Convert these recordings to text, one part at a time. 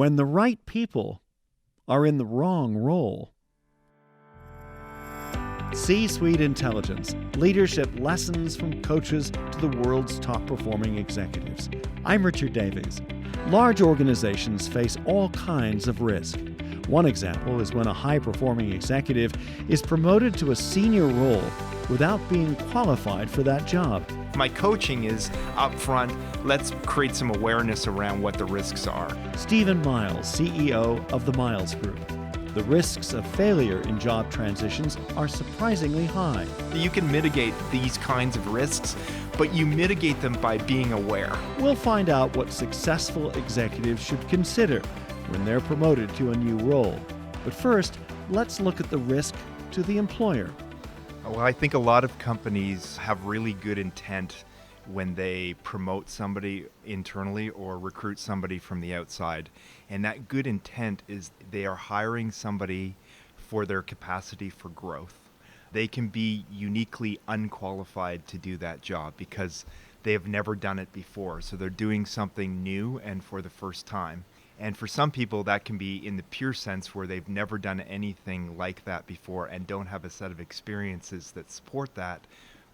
when the right people are in the wrong role. C-Suite Intelligence, leadership lessons from coaches to the world's top performing executives. I'm Richard Davies. Large organizations face all kinds of risk. One example is when a high-performing executive is promoted to a senior role without being qualified for that job. My coaching is up front. Let's create some awareness around what the risks are. Stephen Miles, CEO of the Miles Group. The risks of failure in job transitions are surprisingly high. You can mitigate these kinds of risks, but you mitigate them by being aware. We'll find out what successful executives should consider when they're promoted to a new role. But first, let's look at the risk to the employer. Well, I think a lot of companies have really good intent when they promote somebody internally or recruit somebody from the outside. And that good intent is they are hiring somebody for their capacity for growth. They can be uniquely unqualified to do that job because they have never done it before. So they're doing something new and for the first time. And for some people, that can be in the pure sense where they've never done anything like that before and don't have a set of experiences that support that.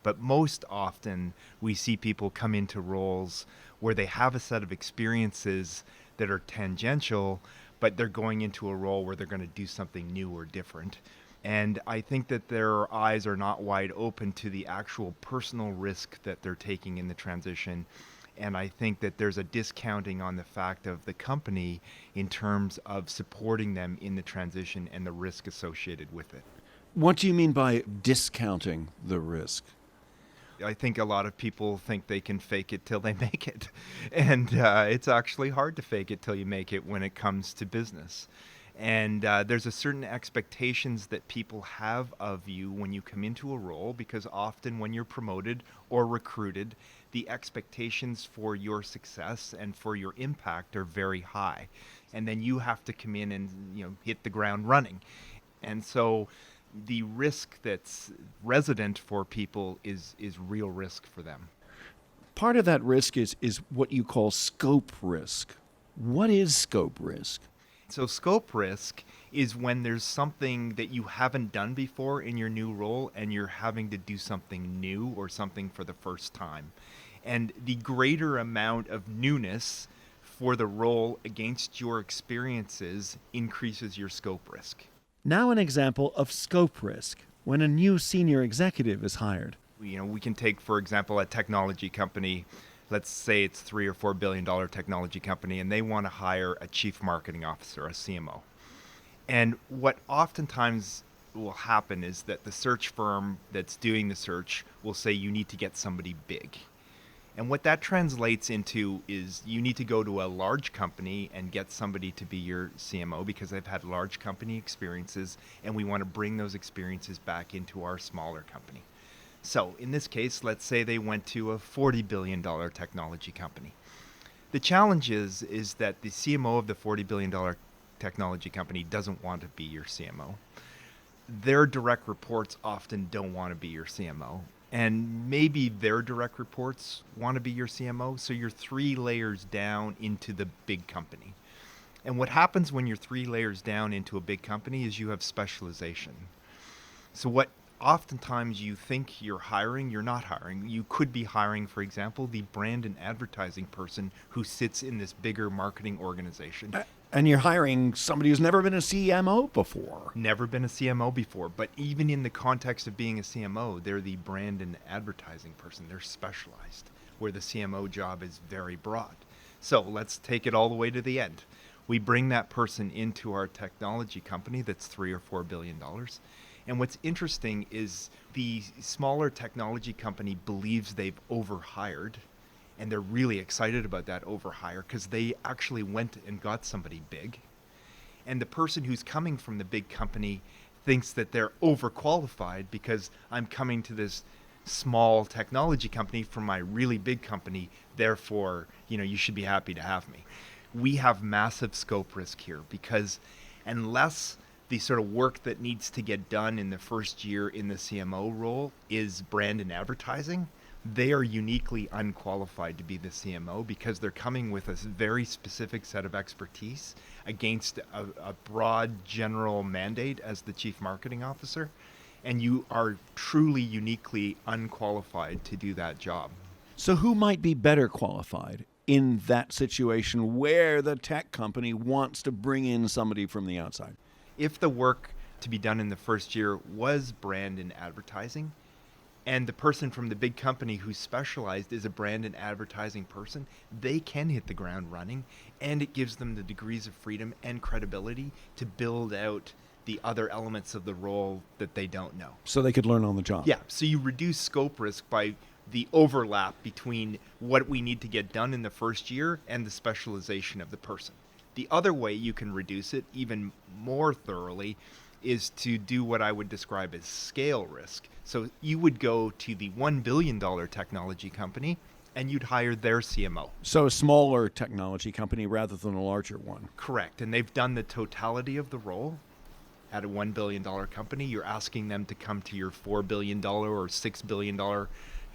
But most often, we see people come into roles where they have a set of experiences that are tangential, but they're going into a role where they're going to do something new or different. And I think that their eyes are not wide open to the actual personal risk that they're taking in the transition. And I think that there's a discounting on the fact of the company in terms of supporting them in the transition and the risk associated with it. What do you mean by discounting the risk? I think a lot of people think they can fake it till they make it. And it's actually hard to fake it till you make it when it comes to business. And there's a certain expectations that people have of you when you come into a role, because often when you're promoted or recruited, the expectations for your success and for your impact are very high. And then you have to come in and hit the ground running. And so the risk that's resident for people is real risk for them. Part of that risk is what you call scope risk. What is scope risk? So scope risk is when there's something that you haven't done before in your new role and you're having to do something new or something for the first time. And the greater amount of newness for the role against your experiences increases your scope risk. Now an example of scope risk when a new senior executive is hired. We can take, for example, a technology company. Let's say it's $3 or $4 billion technology company, and they want to hire a chief marketing officer, a CMO. And what oftentimes will happen is that the search firm that's doing the search will say you need to get somebody big. And what that translates into is you need to go to a large company and get somebody to be your CMO because they've had large company experiences, and we want to bring those experiences back into our smaller company. So in this case, let's say they went to a $40 billion technology company. The challenge is that the CMO of the $40 billion technology company doesn't want to be your CMO. Their direct reports often don't want to be your CMO. And maybe their direct reports want to be your CMO, so you're 3 layers down into the big company. And what happens when you're 3 layers down into a big company is you have specialization. So what oftentimes you think you're hiring, you're not hiring. You could be hiring, for example, the brand and advertising person who sits in this bigger marketing organization. And you're hiring somebody who's never been a CMO before. Never been a CMO before, but even in the context of being a CMO, they're the brand and advertising person. They're specialized, where the CMO job is very broad. So let's take it all the way to the end. We bring that person into our technology company that's $3 or $4 billion. And what's interesting is the smaller technology company believes they've overhired, and they're really excited about that overhire because they actually went and got somebody big. And the person who's coming from the big company thinks that they're overqualified because I'm coming to this small technology company from my really big company. Therefore, you should be happy to have me. We have massive scope risk here because unless the sort of work that needs to get done in the first year in the CMO role is brand and advertising, they are uniquely unqualified to be the CMO because they're coming with a very specific set of expertise against a broad general mandate as the chief marketing officer. And you are truly uniquely unqualified to do that job. So who might be better qualified in that situation where the tech company wants to bring in somebody from the outside? If the work to be done in the first year was brand and advertising, and the person from the big company who specialized is a brand and advertising person, they can hit the ground running, and it gives them the degrees of freedom and credibility to build out the other elements of the role that they don't know. So they could learn on the job. Yeah, so you reduce scope risk by the overlap between what we need to get done in the first year and the specialization of the person. The other way you can reduce it even more thoroughly is to do what I would describe as scale risk. So you would go to the $1 billion technology company and you'd hire their CMO. So a smaller technology company rather than a larger one. Correct. And they've done the totality of the role. At a $1 billion company, you're asking them to come to your $4 billion or $6 billion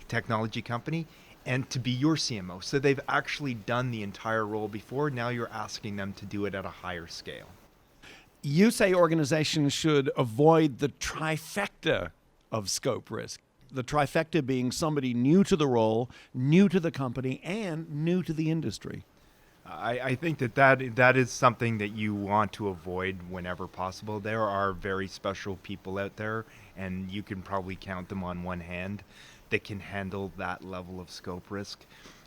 technology company and to be your CMO. So they've actually done the entire role before. Now you're asking them to do it at a higher scale. You say organizations should avoid the trifecta of scope risk. The trifecta being somebody new to the role, new to the company, and new to the industry. I think that is something that you want to avoid whenever possible. There are very special people out there, and you can probably count them on one hand, that can handle that level of scope risk.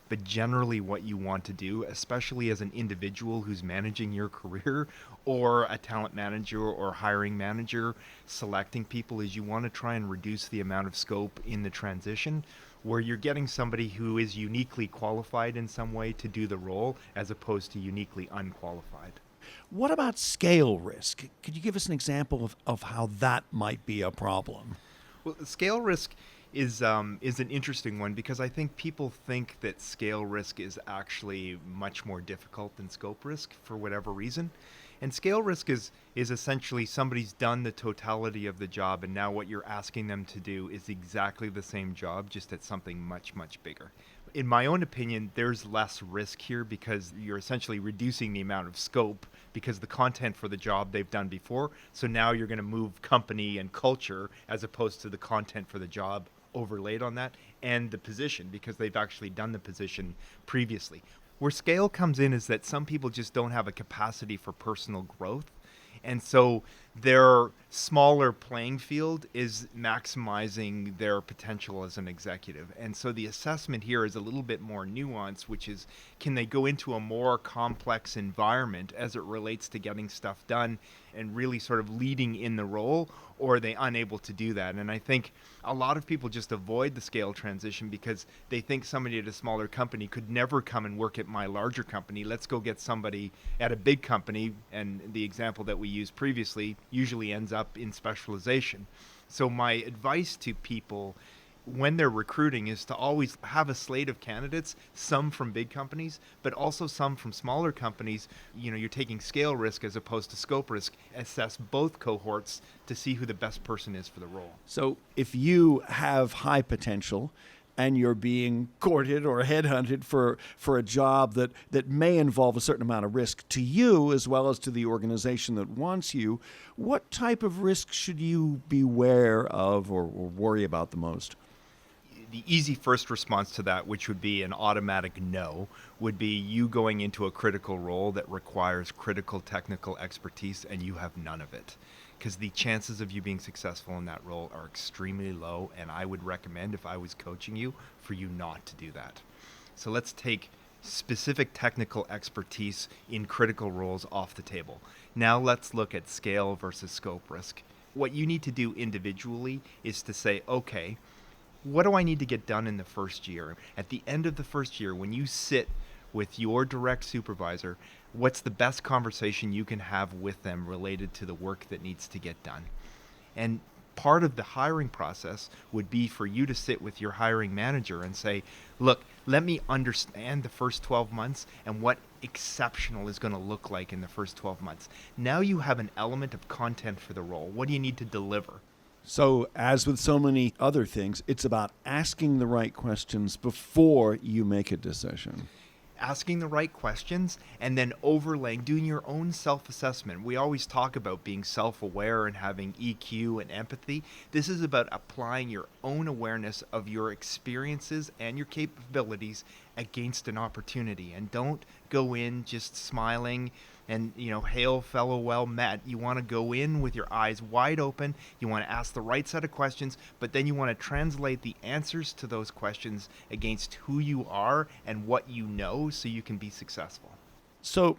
But generally what you want to do, especially as an individual who's managing your career or a talent manager or hiring manager selecting people, is you want to try and reduce the amount of scope in the transition where you're getting somebody who is uniquely qualified in some way to do the role as opposed to uniquely unqualified. What about scale risk? Could you give us an example of how that might be a problem? Well, scale risk is an interesting one because I think people think that scale risk is actually much more difficult than scope risk for whatever reason. And scale risk is essentially somebody's done the totality of the job, and now what you're asking them to do is exactly the same job, just at something much, much bigger. In my own opinion, there's less risk here because you're essentially reducing the amount of scope because the content for the job they've done before. So now you're going to move company and culture as opposed to the content for the job overlaid on that, and the position because they've actually done the position previously. Where scale comes in is that some people just don't have a capacity for personal growth. And so their smaller playing field is maximizing their potential as an executive. And so the assessment here is a little bit more nuanced, which is, can they go into a more complex environment as it relates to getting stuff done and really sort of leading in the role, or are they unable to do that? And I think a lot of people just avoid the scale transition because they think somebody at a smaller company could never come and work at my larger company. Let's go get somebody at a big company. And the example that we used previously usually ends up in specialization. So my advice to people when they're recruiting is to always have a slate of candidates, some from big companies, but also some from smaller companies. You know, you're taking scale risk as opposed to scope risk. Assess both cohorts to see who the best person is for the role. So if you have high potential and you're being courted or headhunted for a job that may involve a certain amount of risk to you as well as to the organization that wants you, what type of risk should you beware of or worry about the most? The easy first response to that, which would be an automatic no, would be you going into a critical role that requires critical technical expertise and you have none of it. Because the chances of you being successful in that role are extremely low, and I would recommend, if I was coaching you, for you not to do that. So let's take specific technical expertise in critical roles off the table. Now let's look at scale versus scope risk. What you need to do individually is to say, okay, what do I need to get done in the first year? At the end of the first year, when you sit with your direct supervisor, what's the best conversation you can have with them related to the work that needs to get done? And part of the hiring process would be for you to sit with your hiring manager and say, look, let me understand the first 12 months and what exceptional is going to look like in the first 12 months. Now you have an element of content for the role. What do you need to deliver? So, as with so many other things, it's about asking the right questions before you make a decision. Asking the right questions and then overlaying, doing your own self-assessment. We always talk about being self-aware and having EQ and empathy. This is about applying your own awareness of your experiences and your capabilities against an opportunity. And don't go in just smiling and, hail fellow well met. You want to go in with your eyes wide open. You want to ask the right set of questions, but then you want to translate the answers to those questions against who you are and what you know so you can be successful. So,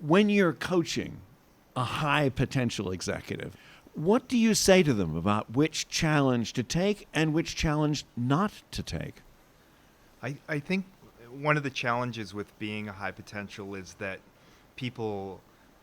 when you're coaching a high potential executive, what do you say to them about which challenge to take and which challenge not to take? I think one of the challenges with being a high potential is that people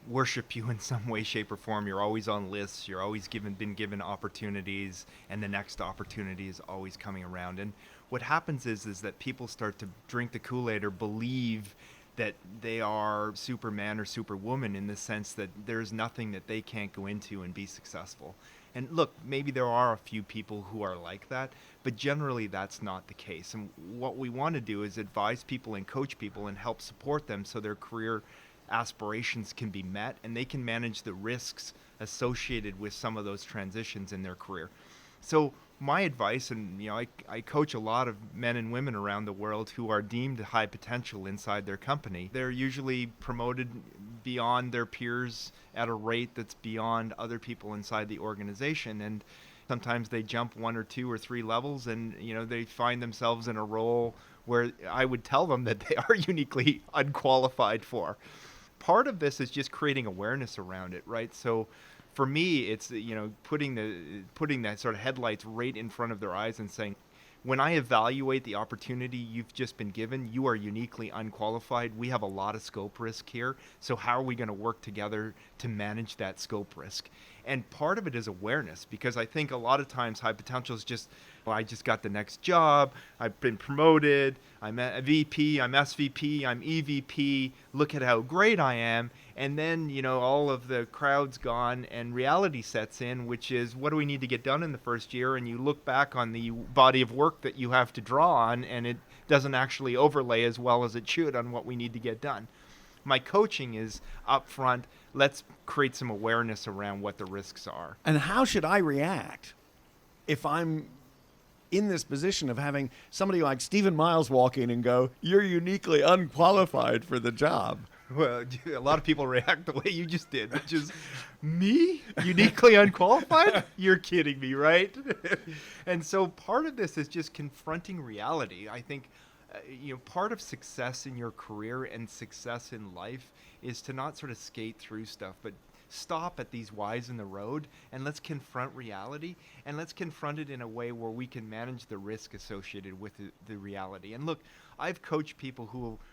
worship you in some way, shape, or form. You're always on lists. You're always been given opportunities, and the next opportunity is always coming around. And what happens is that people start to drink the Kool-Aid or believe that they are Superman or Superwoman in the sense that there's nothing that they can't go into and be successful. And look, maybe there are a few people who are like that, but generally that's not the case. And what we want to do is advise people and coach people and help support them so their career aspirations can be met and they can manage the risks associated with some of those transitions in their career. So my advice, and I coach a lot of men and women around the world who are deemed high potential inside their company. They're usually promoted beyond their peers at a rate that's beyond other people inside the organization, and sometimes they jump 1 or 2 or 3 levels and they find themselves in a role where I would tell them that they are uniquely unqualified for. Part of this is just creating awareness around it, right? So for me, it's putting that sort of headlights right in front of their eyes and saying, when I evaluate the opportunity you've just been given, you are uniquely unqualified. We have a lot of scope risk here. So how are we going to work together to manage that scope risk? And part of it is awareness, because I think a lot of times high potential is just, well, I just got the next job, I've been promoted, I'm a VP, I'm SVP, I'm EVP, look at how great I am. And then, all of the crowd's gone and reality sets in, which is, what do we need to get done in the first year? And you look back on the body of work that you have to draw on, and it doesn't actually overlay as well as it should on what we need to get done. My coaching is upfront. Let's create some awareness around what the risks are. And how should I react if I'm in this position of having somebody like Stephen Miles walk in and go, "You're uniquely unqualified for the job"? Well, a lot of people react the way you just did, which is, me? Uniquely unqualified? You're kidding me, right? And so part of this is just confronting reality. I think part of success in your career and success in life is to not sort of skate through stuff, but stop at these Y's in the road and let's confront reality, and let's confront it in a way where we can manage the risk associated with the reality. And look, I've coached people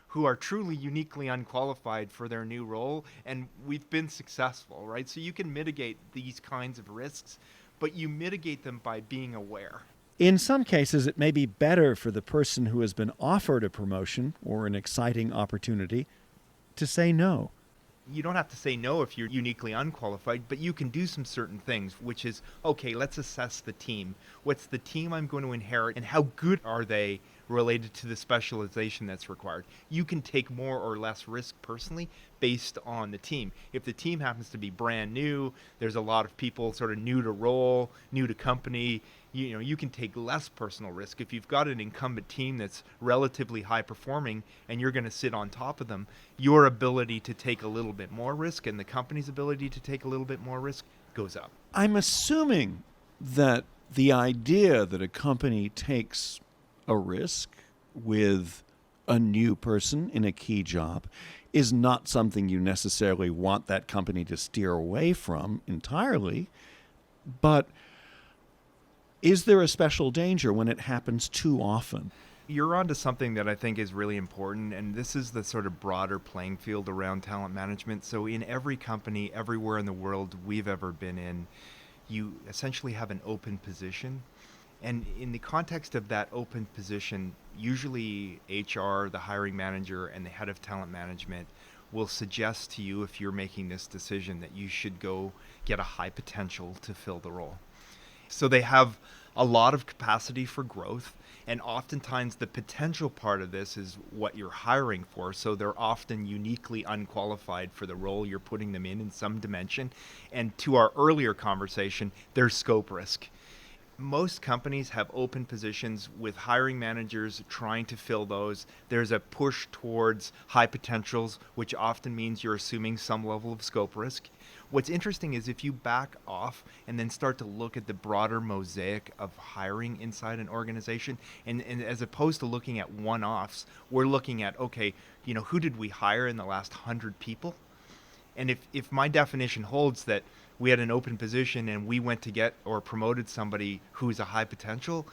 who are truly uniquely unqualified for their new role, and we've been successful, right? So you can mitigate these kinds of risks, but you mitigate them by being aware. In some cases, it may be better for the person who has been offered a promotion or an exciting opportunity to say no. You don't have to say no if you're uniquely unqualified, but you can do some certain things, which is, okay, let's assess the team. What's the team I'm going to inherit, and how good are they related to the specialization that's required? You can take more or less risk personally based on the team. If the team happens to be brand new, there's a lot of people sort of new to role, new to company, you can take less personal risk. If you've got an incumbent team that's relatively high performing and you're going to sit on top of them, your ability to take a little bit more risk and the company's ability to take a little bit more risk goes up. I'm assuming that the idea that a company takes a risk with a new person in a key job is not something you necessarily want that company to steer away from entirely, but is there a special danger when it happens too often? You're onto something that I think is really important, and this is the sort of broader playing field around talent management. So in every company, everywhere in the world we've ever been in, you essentially have an open position. And in the context of that open position, usually HR, the hiring manager, and the head of talent management will suggest to you, if you're making this decision, that you should go get a high potential to fill the role. So they have a lot of capacity for growth. And oftentimes the potential part of this is what you're hiring for. So they're often uniquely unqualified for the role you're putting them in some dimension. And to our earlier conversation, there's scope risk. Most companies have open positions with hiring managers trying to fill those. There's a push towards high potentials, which often means you're assuming some level of scope risk. What's interesting is if you back off and then start to look at the broader mosaic of hiring inside an organization, and as opposed to looking at one-offs, we're looking at, okay, who did we hire in the last 100 people? And if my definition holds that we had an open position and we went to get or promoted somebody who's a high potential,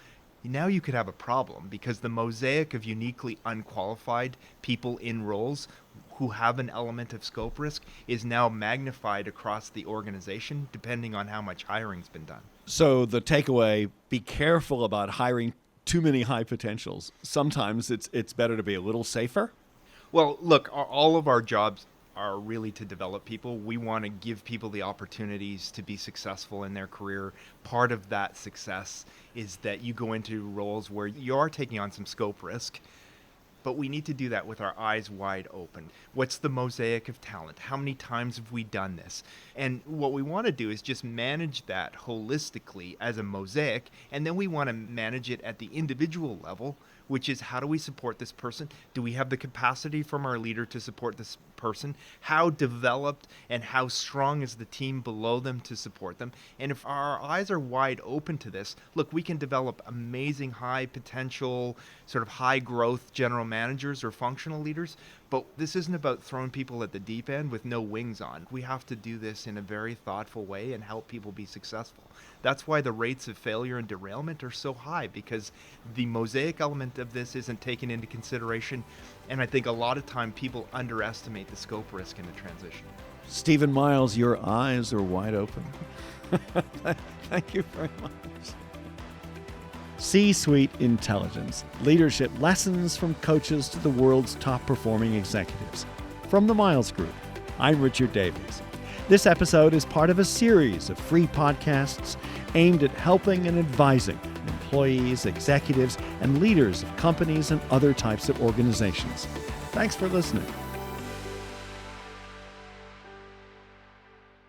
now you could have a problem, because the mosaic of uniquely unqualified people in roles who have an element of scope risk is now magnified across the organization depending on how much hiring's been done. So the takeaway, be careful about hiring too many high potentials. Sometimes it's better to be a little safer. Well, look, all of our jobs are really to develop people. We want to give people the opportunities to be successful in their career. Part of that success is that you go into roles where you are taking on some scope risk, but we need to do that with our eyes wide open. What's the mosaic of talent? How many times have we done this? And what we want to do is just manage that holistically as a mosaic, and then we want to manage it at the individual level, which is, how do we support this person? Do we have the capacity from our leader to support this person? How developed and how strong is the team below them to support them? And if our eyes are wide open to this, look, we can develop amazing high potential, sort of high growth general managers or functional leaders, but this isn't about throwing people at the deep end with no wings on. We have to do this in a very thoughtful way and help people be successful. That's why the rates of failure and derailment are so high, because the mosaic element of this isn't taken into consideration. And I think a lot of time people underestimate the scope risk in the transition. Stephen Miles, your eyes are wide open. Thank you very much. C-Suite Intelligence, leadership lessons from coaches to the world's top performing executives. From the Miles Group, I'm Richard Davies. This episode is part of a series of free podcasts aimed at helping and advising employees, executives, and leaders of companies and other types of organizations. Thanks for listening.